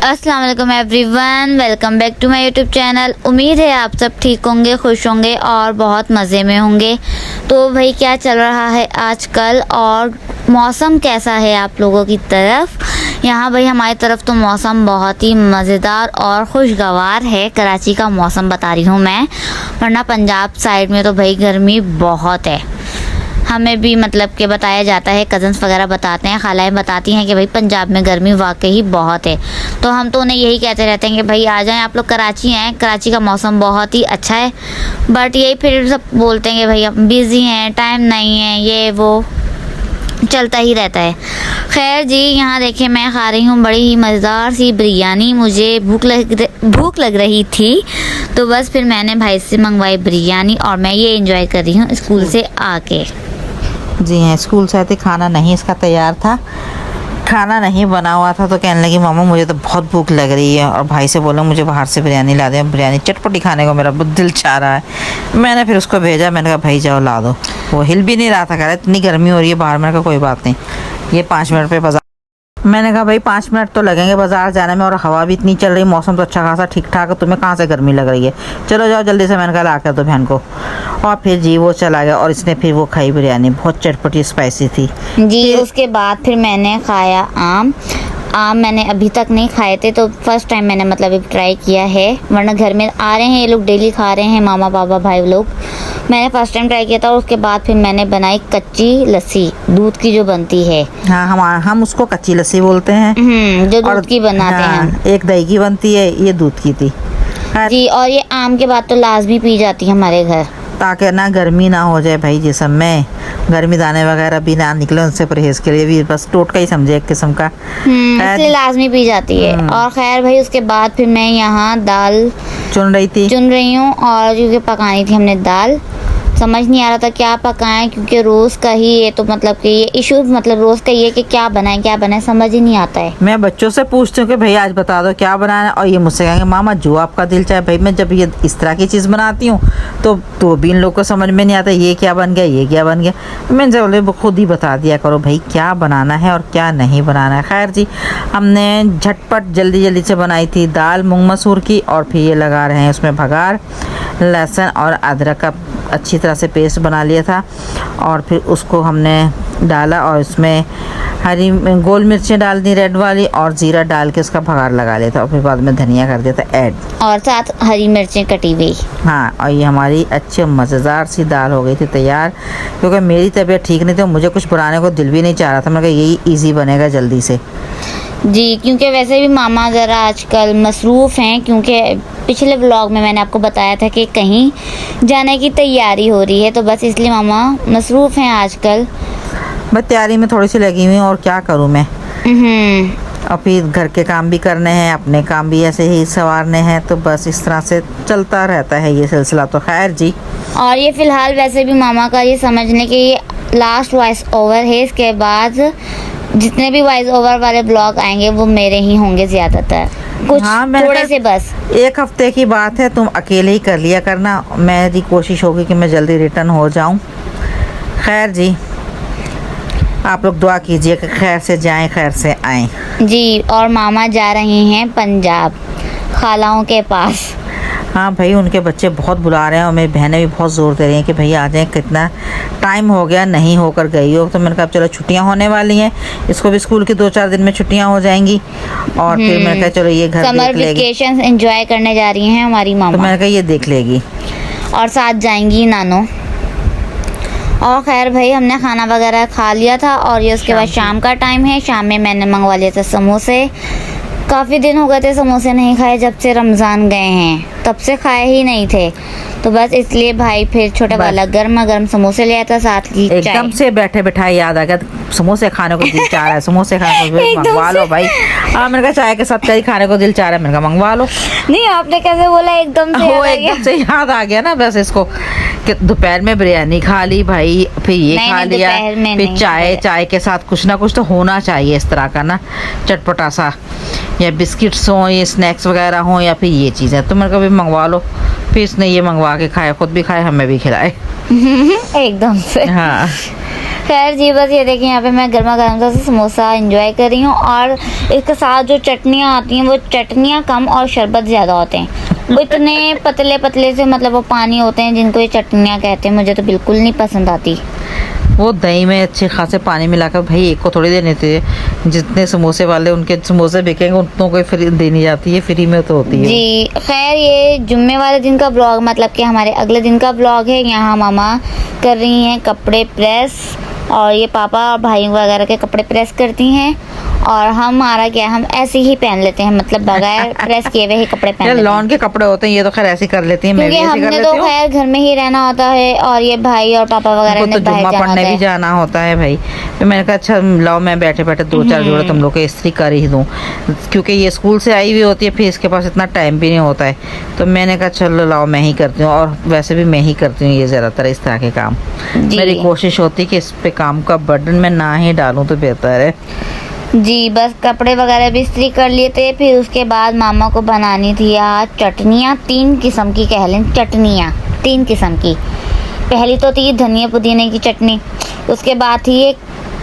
अस्सलाम वालेकुम everyone, welcome back to my YouTube channel. उम्मीद है आप सब ठीक होंगे, खुश होंगे और बहुत मज़े में होंगे। तो भाई क्या चल रहा है आजकल और मौसम कैसा है आप लोगों की तरफ? यहाँ भाई हमारी तरफ तो मौसम बहुत ही मज़ेदार और खुशगवार है। कराची का मौसम बता रही हूँ मैं, वरना पंजाब साइड में तो भाई गर्मी बहुत है। हमें भी मतलब कि बताया जाता है, कज़न्स वगैरह बताते हैं, खालाएँ बताती हैं कि भाई पंजाब में गर्मी वाकई बहुत है। तो हम तो उन्हें यही कहते रहते हैं कि भाई आ जाएं आप लोग, कराची हैं, कराची का मौसम बहुत ही अच्छा है। बट यही फिर सब बोलते हैं कि भाई हम बिज़ी हैं, टाइम नहीं है, ये वो चलता ही रहता है। खैर जी, यहाँ देखिए मैं खा रही हूँ बड़ी ही मज़ेदार सी बिरयानी। मुझे भूख लग रही थी, तो बस फिर मैंने भाई से मंगवाई बिरयानी और मैं ये एंजॉय कर रही हूँ स्कूल से आके। जी हाँ, स्कूल से आते खाना नहीं इसका तैयार था, खाना नहीं बना हुआ था, तो कहने लगी मामा मुझे तो बहुत भूख लग रही है, और भाई से बोला मुझे बाहर से बिरयानी ला दे, बिरयानी चटपटी खाने को मेरा बहुत दिल चाह रहा है। मैंने फिर उसको भेजा, मैंने कहा भाई जाओ ला दो। वो हिल भी नहीं रहा था, कह रहा इतनी गर्मी हो रही है बाहर। मैंने कहा कोई बात नहीं, ये 5 मिनट पे बाजार। मैंने कहा भाई 5 मिनट तो लगेंगे बाजार जाने में, और हवा भी इतनी चल रही, मौसम तो अच्छा खासा ठीक ठाक है, तुम्हें कहाँ से गर्मी लग रही है, चलो जाओ जल्दी से। मैंने कहा ला कर दो बहन को। और फिर जी वो चला गया और इसने फिर वो खाई बिरयानी, बहुत चटपटी स्पाइसी थी जी। उसके बाद फिर मैंने खाया आम मैंने अभी तक नहीं खाए थे, तो फर्स्ट टाइम मैंने मतलब अभी ट्राई किया है, वरना घर में आ रहे हैं ये लोग, डेली खा रहे हैं, मामा पापा भाई लोग। मैंने फर्स्ट टाइम ट्राई किया था। और उसके बाद फिर मैंने बनाई कच्ची लस्सी, दूध की जो बनती है। हाँ, हम उसको कच्ची लस्सी बोलते हैं, जो दूध की बनाते हैं हम। एक दही की बनती है, ये दूध की थी जी। और ये आम के बाद तो लाजमी पी जाती है हमारे घर, ताकि ना गर्मी ना हो जाए भाई जिस्म में, गर्मी दाने वगैरह भी ना निकले, उनसे परहेज के लिए भी बस टोटका ही समझे एक किस्म का। इसलिए लाजमी पी जाती है। और खैर भाई उसके बाद फिर मैं यहाँ दाल चुन रही हूँ, और क्योंकि पकानी थी हमने दाल, समझ नहीं आ रहा था क्या पकाएं, क्योंकि रोज़ का ही ये तो मतलब कि ये इशू, मतलब रोज़ का ये कि क्या बनाएं समझ ही नहीं आता है। मैं बच्चों से पूछती हूँ कि भाई आज बता दो क्या बनाना है, और ये मुझसे कहेंगे मामा जो आपका दिल चाहे। भाई मैं जब ये इस तरह की चीज़ बनाती हूँ तो भी इन लोग को समझ में नहीं आता ये क्या बन गया, ये क्या बन गया। मैंने बोले खुद ही बता दिया करो भाई क्या बनाना है और क्या नहीं बनाना है। खैर जी, हमने झटपट जल्दी से बनाई थी दाल मूंग मसूर की, और फिर ये लगा रहे हैं उसमें भगार, लहसुन और अदरक का अच्छी तरह से पेस्ट बना लिया था, और फिर उसको हमने डाला, और उसमें हरी गोल मिर्चें डाल दी रेड वाली, और ज़ीरा डाल के उसका भगार लगा लिया था, और फिर बाद में धनिया कर दिया था ऐड, और साथ हरी मिर्चें कटी हुई। हाँ, और ये हमारी अच्छी मज़ेदार सी दाल हो गई थी तैयार। क्योंकि मेरी तबीयत ठीक नहीं थी, मुझे कुछ बनाने को दिल भी नहीं चाह रहा था, मैंने कहा यही ईजी बनेगा जल्दी से। जी, क्योंकि वैसे भी मामा ज़रा आजकल मसरूफ़ हैं, क्योंकि पिछले व्लॉग में मैंने आपको बताया था कि कहीं जाने की तैयारी हो रही है, तो बस इसलिए मामा मसरूफ़ हैं आजकल। मैं तैयारी में थोड़ी सी लगी हुई हूँ, और क्या करूँ मैं। और फिर घर के काम भी करने हैं, अपने काम भी ऐसे ही संवारने हैं, तो बस इस तरह से चलता रहता है ये सिलसिला। तो खैर जी, और ये फ़िलहाल वैसे भी मामा का ये समझने कि ये लास्ट वॉइस ओवर है, इसके बाद जितने भी वॉइस ओवर वाले ब्लॉग आएंगे वो मेरे ही होंगे ज़्यादातर, कुछ थोड़े से बस। 1 हफ्ते की बात है, तुम अकेले ही कर लिया करना, मेरी कोशिश होगी कि मैं जल्दी रिटर्न हो जाऊं। खैर जी, आप लोग दुआ कीजिए कि खैर से जाएं खैर से आएं। जी। और मामा जा रहे हैं पंजाब, खालाओं के पास। हाँ भाई, उनके बच्चे बहुत बुला रहे हैं, और मेरी बहनें भी बहुत ज़ोर दे रही हैं कि भैया आ जाएं, कितना टाइम हो गया नहीं होकर गई हो। तो मैंने कहा चलो छुट्टियां होने वाली हैं, इसको भी स्कूल की 2-4 दिन में छुट्टियां हो जाएंगी, और फिर मैंने कहा चलो ये घर समर वेकेशन एंजॉय करने जा रही हैं हमारी मामा, तो मैंने कहा ये देख लेगी, और साथ जाएंगी नानो। और खैर भाई हमने खाना वगैरह खा लिया था, और ये उसके बाद शाम का टाइम है। शाम में मैंने मंगवा लिया था समोसे, काफ़ी दिन हो गए थे समोसे नहीं खाए, जब से रमज़ान गए हैं तब से खाए ही नहीं थे, तो बस इसलिए भाई फिर छोटा वाला गर्मा गर्म समोसे ले आया था, साथ की चाय। एकदम से बैठे बैठाए याद आ गया समोसे खाने को दिल चाह रहा है, समोसे खाने को मंगवा लो भाई। मैंने कहा चाय के साथ कहीं खाने को दिल चाह रहा है, मैंने कहा मंगवा लो। नहीं, आपने कैसे बोला एकदम से? वो एकदम से याद आ गया ना, बस इसको कि दोपहर में बिरयानी खा ली भाई, फिर ये खा लिया, फिर चाय के साथ कुछ ना कुछ तो होना चाहिए इस तरह का ना, चटपटा सा, या बिस्किट्स हों, ये स्नैक्स वगैरह हों, या फिर ये चीज़ें। तो मैंने कहा भाई मंगवा लो, फिर इसने ये मंगवा के खाया, खुद भी खाए, हमें भी खिलाए एकदम से। हाँ। खैर जी, बस ये देखिए यहाँ पे मैं गर्मा गर्म सा समोसा एंजॉय कर रही हूँ, और इसके साथ जो चटनियाँ आती हैं वो चटनियाँ कम और शरबत ज़्यादा होते हैं। वो इतने पतले पतले से, मतलब वो पानी होते हैं जिनको ये चटनियाँ कहते हैं। मुझे तो बिल्कुल नहीं पसंद आती। वो दही में अच्छे खासे पानी मिलाकर भाई एक को थोड़ी देने थे, जितने समोसे वाले उनके समोसे बिकेंगे उतनों को फ्री देनी जाती है, फ्री में तो होती है जी। खैर ये जुम्मे वाले दिन का ब्लॉग, मतलब कि हमारे अगले दिन का ब्लॉग है। यहाँ मामा कर रही हैं कपड़े प्रेस, और ये पापा और भाई वगैरह के कपड़े प्रेस करती हैं, और हमारा क्या, हम ऐसे ही पहन लेते हैं, मतलब बगैर प्रेस किए हुए ही कपड़े पहन लेते हैं। लॉन के कपड़े होते हैं, ये तो खैर ऐसे कर लेती हैं, मैं भी क्योंकि ऐसे कर हमने लेती तो हूँ। खैर घर में ही रहना होता है, और ये भाई और पापा वगैरह उनको ने तो जुम्मा बाहर जाना पढ़ने होता भी है। जाना होता है भाई। फिर मैंने कहा अच्छा लाओ मैं बैठे बैठे दो चार जोड़े तुम लोग के इस्त्री कर ही दूँ, क्योंकि ये स्कूल से आई हुई होती है, फिर इसके पास इतना टाइम भी नहीं होता है। तो मैंने कहा चलो लाओ मैं ही करती हूँ, और वैसे भी मैं ही करती हूँ ये ज़्यादातर इस तरह के काम। जी। मेरी कोशिश होती है कि इस पे काम का बर्डन मैं ना ही डालूँ तो बेहतर है। जी, बस कपड़े वगैरह भी इस्त्री कर लिए थे। फिर उसके बाद मामा को बनानी थी आज चटनियाँ, 3 किस्म की कह लें, चटनियाँ 3 किस्म की। पहली तो थी धनिया पुदीने की चटनी, उसके बाद थी एक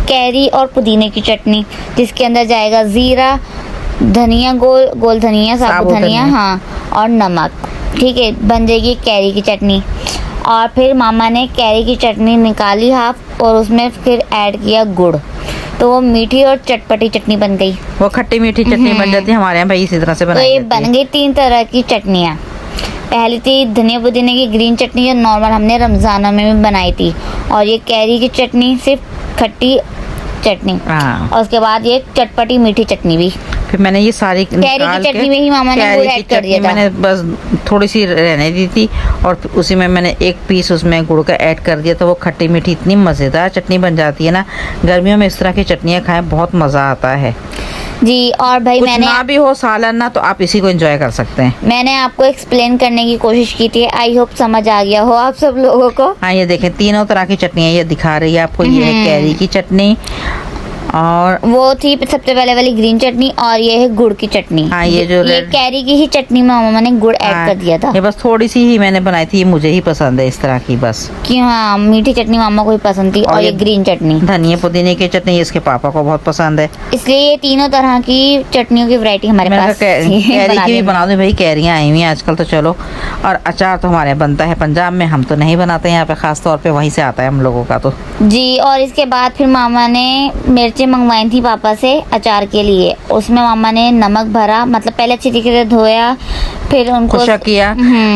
कैरी और पुदीने की चटनी, जिसके अंदर जाएगा ज़ीरा, धनिया, गोल धनिया, साबुत धनिया, हाँ, और नमक। ठीक है, बन जाएगी कैरी की चटनी। और फिर मामा ने कैरी की चटनी निकाली हाफ, और उसमें फिर ऐड किया गुड़, तो वो मीठी और चटपटी चटनी बन गई। वो खट्टी मीठी चटनी बन जाती है हमारे यहाँ भाई, इसी तरह से तो बनाई ये जाती है। बन गई 3 तरह की चटनियाँ। पहली थी धनिया पुदीने की ग्रीन चटनी, जो नॉर्मल हमने रमज़ानों में भी बनाई थी, और ये कैरी की चटनी, सिर्फ खट्टी चटनी, हाँ। और उसके बाद ये चटपटी मीठी चटनी भी। फिर मैंने ये सारी कैरी की चटनी में ही मामा ने गुड़ ऐड कर दिया था। मैंने बस थोड़ी सी रहने दी थी, और फिर उसी में मैंने एक पीस उसमें गुड़ का ऐड कर दिया, तो वो खट्टी मीठी इतनी मज़ेदार चटनी बन जाती है ना। गर्मियों में इस तरह की चटनियाँ खाएं, बहुत मज़ा आता है जी। और भाई कुछ मैंने ना भी हो सालन ना, तो आप इसी को एंजॉय कर सकते हैं। मैंने आपको एक्सप्लेन करने की कोशिश की थी, आई होप समझ आ गया हो आप सब लोगों को। हाँ ये देखें, तीनों तरह की चटनियाँ ये दिखा रही है आपको। ये है कैरी की चटनी, और वो थी सबसे पहले वाली ग्रीन चटनी, और ये है गुड़ की चटनी। हाँ, ये जो ये रेड- कैरी की ही चटनी में मामा ने गुड़ ऐड कर दिया था। ये बस थोड़ी सी ही मैंने बनाई थी, ये मुझे ही पसंद है इस तरह की बस। कि हाँ, मीठी चटनी मामा को भी पसंद थी, और ये ग्रीन चटनी। धनिया पुदीने की चटनी इसके पापा को बहुत पसंद है। इसलिए ये तीनों तरह की चटनियों की वैरायटी हमारे मैंने पास कहा थी कैरी की भी बनाने बना दो भाई, कैरियाँ आई हुई हैं आजकल तो चलो। और अचार तो हमारे यहाँ बनता है पंजाब में, हम तो नहीं बनाते यहाँ पे, खास तौर पे वहीं से आता है हम लोगों का तो। जी। और इसके बाद फिर मामा ने मिर्चें मंगवाई थी पापा से अचार के लिए। उसमें मामा ने नमक भरा, मतलब पहले अच्छी तरीके से धोया, फिर उनको खुशक किया।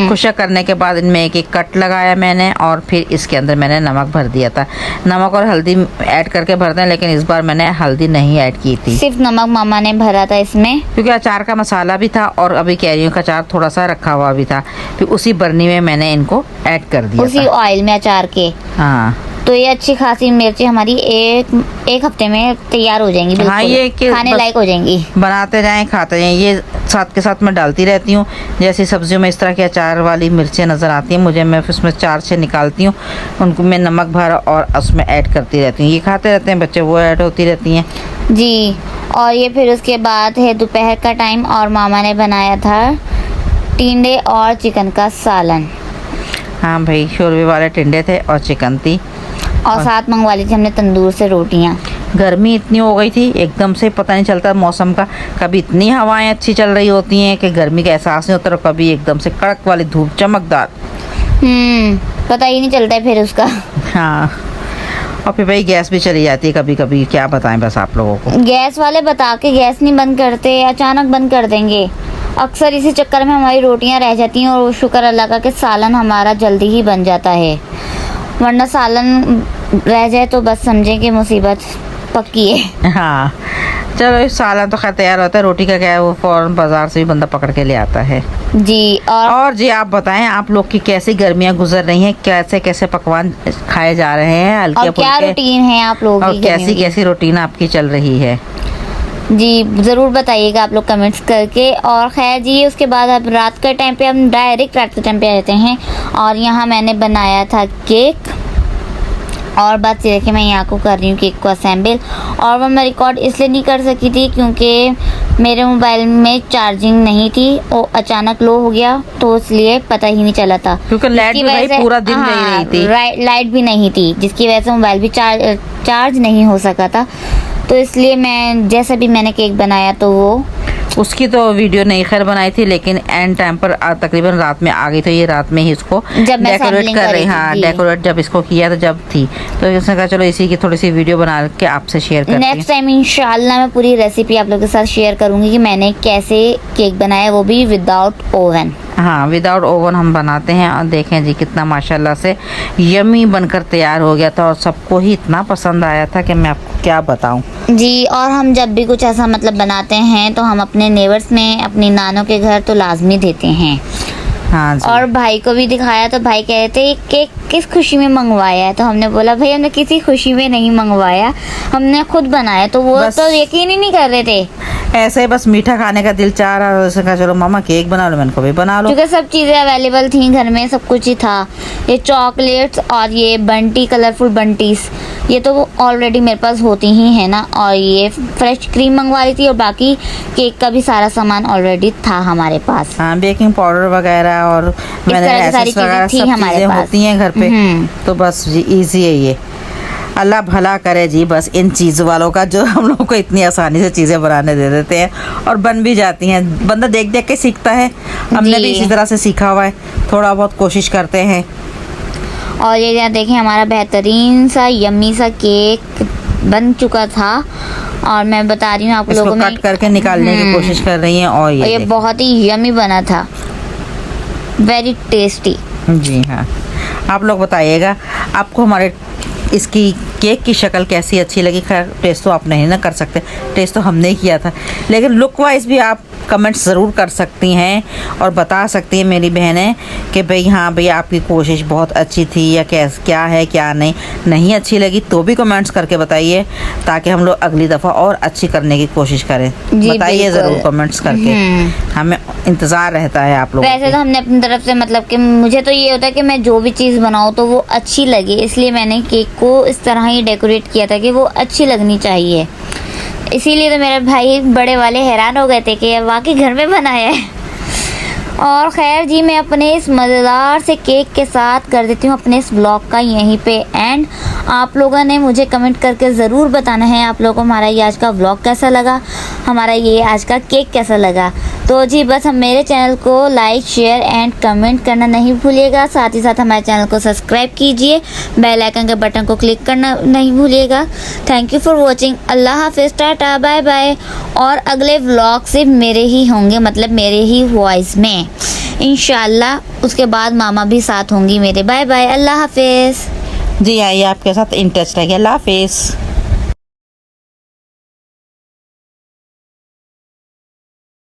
खुशक करने के बाद इनमें एक एक कट लगाया मैंने, और फिर इसके अंदर मैंने नमक भर दिया था। नमक और हल्दी ऐड करके भरते हैं, लेकिन इस बार मैंने हल्दी नहीं ऐड की थी, सिर्फ नमक मामा ने भरा था इसमें, क्योंकि अचार का मसाला भी था और अभी कैरियों का अचार थोड़ा सा रखा हुआ भी था। फिर उसी बरनी में मैंने इनको ऐड कर दिया उसी था। ऑयल में अचार के। हाँ तो ये अच्छी खासी मिर्ची हमारी एक हफ्ते में तैयार हो जाएंगी, बिल्कुल हाँ, ये कि खाने बस लायक हो जाएंगी। बनाते जाएं खाते जाएं, ये साथ के साथ मैं डालती रहती हूँ। जैसी सब्जियों में इस तरह की अचार वाली मिर्चें नज़र आती हैं मुझे, मैं फिर उसमें 4-6 निकालती हूँ, उनको मैं नमक भर और उसमें ऐड करती रहती हूँ। ये खाते रहते हैं बच्चे, वो ऐड होती रहती हैं जी। और ये फिर उसके बाद है दोपहर का टाइम, और मामा ने बनाया था टिंडे और चिकन का सालन। हाँ भाई, शोरबे वाले टिंडे थे और चिकन थी, और साथ मंगवा ली थी हमने तंदूर से रोटियां। गर्मी इतनी हो गई थी एकदम से, पता नहीं चलता मौसम का, कभी इतनी हवाएं अच्छी चल रही होती हैं कि गर्मी का एहसास नहीं होता, और कभी एकदम से कड़क वाली धूप चमकदार। पता ही नहीं चलता है फिर उसका। हाँ, और फिर भाई गैस भी चली जाती है कभी कभी, क्या बताएं बस आप लोगों को। गैस वाले बता के गैस नहीं बंद करते, अचानक बंद कर देंगे। अक्सर इसी चक्कर में हमारी रोटियां रह जाती हैं, और शुक्र अल्लाह का कि सालन हमारा जल्दी ही बन जाता है, वरना सालन रह जाए तो बस समझें कि मुसीबत पक्की है। हाँ चलो, इस सालन तो खैर तैयार होता है, रोटी का क्या है वो फौरन बाजार से भी बंदा पकड़ के ले आता है जी। और जी आप बताएं आप लोग की कैसी गर्मियां गुजर रही हैं, कैसे कैसे पकवान खाए जा रहे हैं हल्के और क्या फुल्के, रूटीन है आप लोगों और की कैसी गर्मियों की? कैसी रूटीन आपकी चल रही है। जी ज़रूर बताइएगा आप लोग कमेंट्स करके। और खैर जी, उसके बाद अब रात के टाइम पे हम डायरेक्ट रात के टाइम पे आते हैं, और यहाँ मैंने बनाया था केक, और बात ये है कि मैं यहाँ को कर रही हूँ केक को असेंबल। और वो मैं रिकॉर्ड इसलिए नहीं कर सकी थी क्योंकि मेरे मोबाइल में चार्जिंग नहीं थी, वो अचानक लो हो गया तो इसलिए पता ही नहीं चला था। क्योंकि लाइट जिसकी भी वजह भाई से- पूरा दिन नहीं हाँ, रही थी। लाइट भी नहीं थी, जिसकी वजह से मोबाइल भी चार्ज नहीं हो सका था। तो इसलिए मैं जैसा भी मैंने केक बनाया तो वो उसकी तो वीडियो नहीं खैर बनाई थी, लेकिन एंड टाइम पर तकरीबन रात में आ गई, तो ये रात में ही इसको जब मैं डेकोरेट सैम्पलिंग कर कर रही। रही थी, हाँ, जी। डेकोरेट जब इसको किया तो जब थी, तो इसने कहा चलो इसी की थोड़ी सी वीडियो बना के आपसे शेयर करती नेक्स्ट टाइम इंशाल्लाह मैं पूरी रेसिपी आप लोगों के साथ शेयर करूंगी कि मैंने कैसे केक बनाया, वो भी विदाउट ओवन। हाँ, विदाउट ओवन हम बनाते हैं। और देखें जी कितना माशाल्लाह से यमी बनकर तैयार हो गया था, और सबको ही इतना पसंद आया था कि मैं आपको क्या बताऊं। जी, और हम जब भी कुछ ऐसा मतलब बनाते हैं तो हम अपने नेबर्स में, अपनी नानों के घर तो लाजमी देते हैं। हाँ जी। और भाई को भी दिखाया तो भाई कह रहे थे ये केक किस खुशी में मंगवाया है, तो हमने बोला भाई हमने किसी खुशी में नहीं मंगवाया, हमने खुद बनाया। तो वो बस- तो यकीन ही नहीं कर रहे थे, ऐसे ही बस मीठा खाने का दिल चाह रहा है, उसने कहा चलो मामा केक बना लो, मैंने कहा भाई बना लो। क्योंकि सब चीज़ें अवेलेबल थी घर में, सब कुछ ही था। ये चॉकलेट्स और ये बंटी, कलरफुल बंटीज, ये तो ऑलरेडी मेरे पास होती ही है ना। और ये फ्रेश क्रीम मंगवा रही थी, और बाकी केक का भी सारा सामान ऑलरेडी था हमारे पास। हाँ, बेकिंग पाउडर वगैरह और मैंने तरह की सारी एसेंस वगैरह चीज़ें थी सब हमारे चीज़ें पास। होती हैं घर पे। तो बस जी इजी है ये। अल्लाह भला करे जी बस इन चीज़ वालों का, जो हम लोग को इतनी आसानी से चीज़ें बनाने दे देते हैं और बन भी जाती हैं। बंदा देख देख के सीखता है, हमने जी। भी इसी तरह से सीखा हुआ है, थोड़ा बहुत कोशिश करते हैं। और ये यहाँ देखें हमारा बेहतरीन सा यम्मी सा केक बन चुका था, और मैं बता रही हूँ आप इसको लोगों में। कट करके निकालने की कोशिश कर रही हैं। और और ये ये देखें। बहुत ही यम्मी बना था, वेरी टेस्टी। जी हाँ, आप लोग बताइएगा आपको हमारे इसकी केक की शक्ल कैसी अच्छी लगी। खैर टेस्ट तो आप नहीं ना कर सकते, टेस्ट तो हमने ही किया था, लेकिन लुक वाइज भी आप कमेंट्स ज़रूर कर सकती हैं और बता सकती हैं मेरी बहनें कि भाई हाँ भाई आपकी कोशिश बहुत अच्छी थी, या क्या है क्या नहीं अच्छी लगी तो भी कमेंट्स करके बताइए, ताकि हम लोग अगली दफ़ा और अच्छी करने की कोशिश करें। जी, बताइए बिल्कुल। ज़रूर कमेंट्स करके, हमें इंतज़ार रहता है आप लोगों वैसे का। तो हमने अपनी तरफ से मतलब कि मुझे तो ये होता है कि मैं जो भी चीज़ बनाऊँ तो वो अच्छी लगे, इसलिए मैंने केक को इस तरह ही डेकोरेट किया था कि वो अच्छी लगनी चाहिए। इसीलिए तो मेरे भाई बड़े वाले हैरान हो गए थे कि वाकई घर में बनाया है। और खैर जी, मैं अपने इस मज़ेदार से केक के साथ कर देती हूँ अपने इस ब्लॉग का यहीं पे एंड। आप लोगों ने मुझे कमेंट करके ज़रूर बताना है आप लोगों को हमारा ये आज का ब्लॉग कैसा लगा, हमारा ये आज का केक कैसा लगा। तो जी बस हम मेरे चैनल को लाइक, शेयर एंड कमेंट करना नहीं भूलिएगा। साथ ही साथ हमारे चैनल को सब्सक्राइब कीजिए, बेल आइकन के बटन को क्लिक करना नहीं भूलिएगा। Thank you for watching. अल्लाह हाफिज़, टाटा, बाय बाय। और अगले व्लॉग से मेरे ही होंगे, मतलब मेरे ही वॉइस में इंशाल्लाह। उसके बाद मामा भी साथ होंगी मेरे। बाय बाय, अल्लाह हाफिज़। जी आइए आपके साथ इन टच रहिए। अल्लाह हाफिज़।